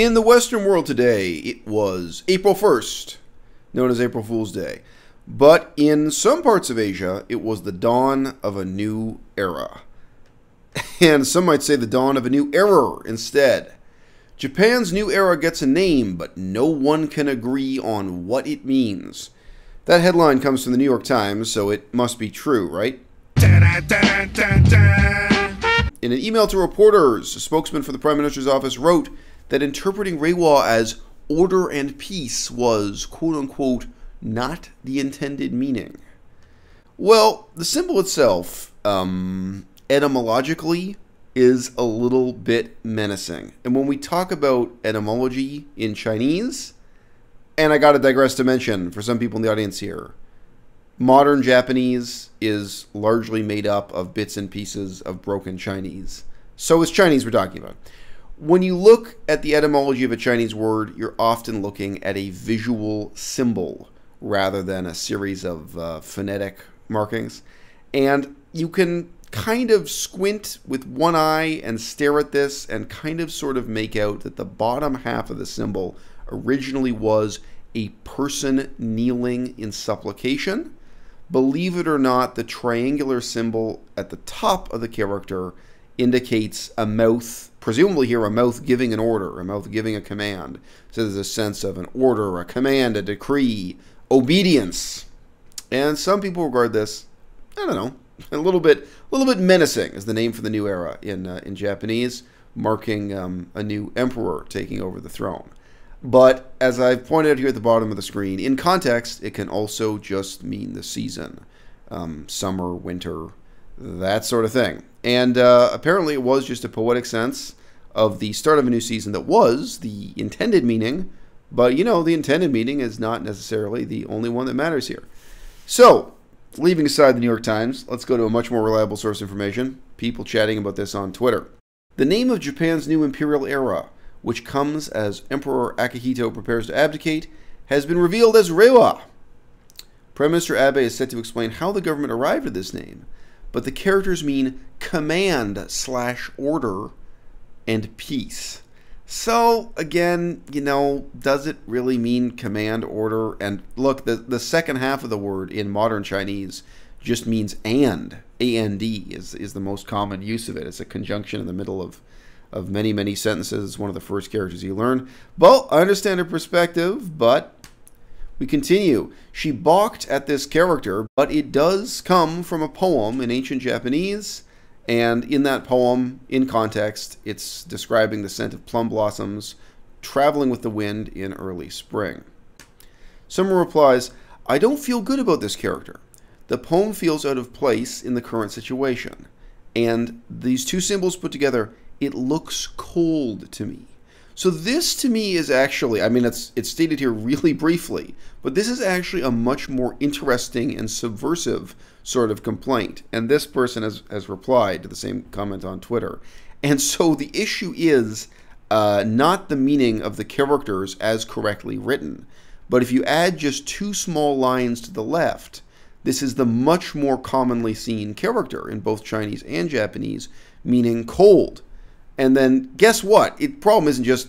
In the Western world today, it was April 1st, known as April Fool's Day. But in some parts of Asia, it was the dawn of a new era. And some might say the dawn of a new error instead. Japan's new era gets a name, but no one can agree on what it means. That headline comes from the New York Times, so it must be true, right? In an email to reporters, a spokesman for the Prime Minister's office wrote that interpreting Reiwa as order and peace was, quote-unquote, not the intended meaning. Well, the symbol itself, etymologically, is a little bit menacing. And when we talk about etymology in Chinese, and I gotta digress to mention, for some people in the audience here, modern Japanese is largely made up of bits and pieces of broken Chinese. So it's Chinese we're talking about. When you look at the etymology of a Chinese word, you're often looking at a visual symbol rather than a series of phonetic markings. And you can kind of squint with one eye and stare at this and kind of sort of make out that the bottom half of the symbol originally was a person kneeling in supplication. Believe it or not, the triangular symbol at the top of the character indicates a mouth, presumably here a mouth giving an order, a mouth giving a command. So there's a sense of an order, a command, a decree, obedience. And some people regard this, I don't know, a little bit menacing as the name for the new era in Japanese, marking a new emperor taking over the throne. But as I've pointed out here at the bottom of the screen, in context, it can also just mean the season, summer, winter, that sort of thing. And apparently it was just a poetic sense of the start of a new season that was the intended meaning. But, you know, the intended meaning is not necessarily the only one that matters here. So, leaving aside the New York Times, let's go to a much more reliable source of information. People chatting about this on Twitter. The name of Japan's new imperial era, which comes as Emperor Akihito prepares to abdicate, has been revealed as Reiwa. Prime Minister Abe is set to explain how the government arrived at this name, but the characters mean command/order and peace. So, again, you know, does it really mean command, order? And look, the second half of the word in modern Chinese just means and. A-N-D is the most common use of it. It's a conjunction in the middle of many, many sentences. It's one of the first characters you learn. Well, I understand her perspective, but we continue. She balked at this character, but it does come from a poem in ancient Japanese. And in that poem, in context, it's describing the scent of plum blossoms traveling with the wind in early spring. Someone replies, I don't feel good about this character. The poem feels out of place in the current situation. And these two symbols put together, it looks cold to me. So this to me is actually, I mean, it's stated here really briefly, but this is actually a much more interesting and subversive sort of complaint. And this person has replied to the same comment on Twitter. And so the issue is not the meaning of the characters as correctly written, but if you add just two small lines to the left, this is the much more commonly seen character in both Chinese and Japanese, meaning cold. And then guess what? The problem isn't just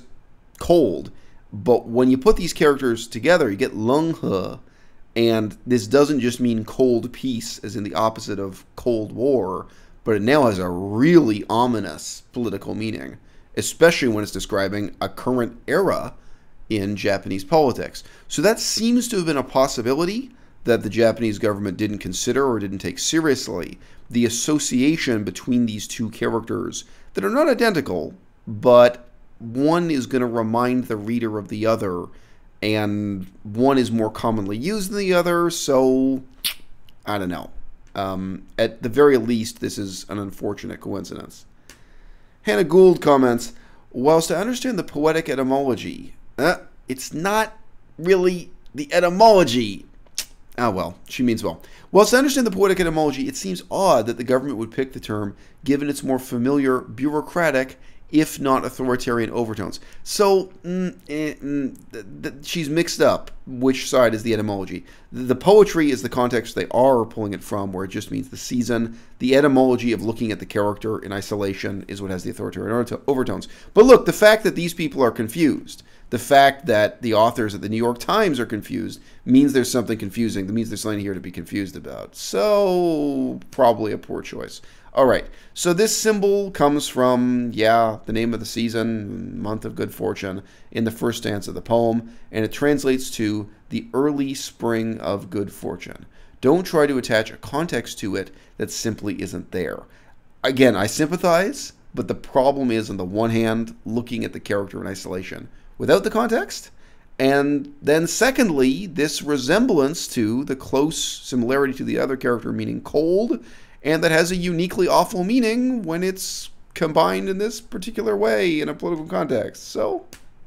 cold, but when you put these characters together, you get lung he, and this doesn't just mean cold peace, as in the opposite of Cold War, but it now has a really ominous political meaning, especially when it's describing a current era in Japanese politics. So that seems to have been a possibility that the Japanese government didn't consider or didn't take seriously, the association between these two characters that are not identical, but one is going to remind the reader of the other, and one is more commonly used than the other, so I don't know. At the very least, this is an unfortunate coincidence. Hannah Gould comments, whilst I understand the poetic etymology, it's not really the etymology. Ah, well, she means well. Whilst I understand the poetic etymology, it seems odd that the government would pick the term given its more familiar, bureaucratic, if not authoritarian overtones. So she's mixed up which side is the etymology. The poetry is the context they are pulling it from, where it just means the season. The etymology of looking at the character in isolation is what has the authoritarian overtones. But look, the fact that these people are confused, the fact that the authors at the New York Times are confused, means there's something confusing. That means there's something here to be confused about. So, probably a poor choice. All right, so this symbol comes from, the name of the season, month of good fortune, in the first stanza of the poem, and it translates to the early spring of good fortune. Don't try to attach a context to it that simply isn't there. Again, I sympathize, but the problem is, on the one hand, looking at the character in isolation without the context, and then secondly, this resemblance to the close similarity to the other character, meaning cold, and that has a uniquely awful meaning when it's combined in this particular way in a political context. So,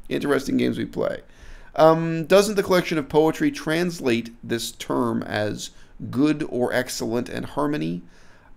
interesting games we play. Doesn't the collection of poetry translate this term as good or excellent and harmony?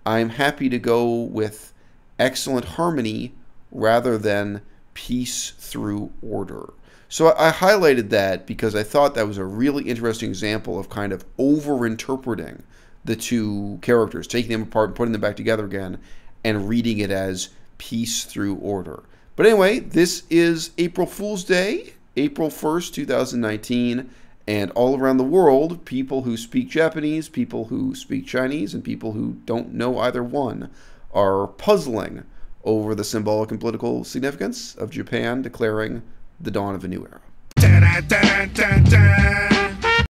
I'm happy to go with excellent harmony rather than peace through order. So I highlighted that because I thought that was a really interesting example of kind of over-interpreting the two characters, taking them apart and putting them back together again, and reading it as peace through order. But anyway, this is April Fool's Day, April 1st, 2019, and all around the world, people who speak Japanese, people who speak Chinese, and people who don't know either one are puzzling over the symbolic and political significance of Japan declaring the dawn of a new era.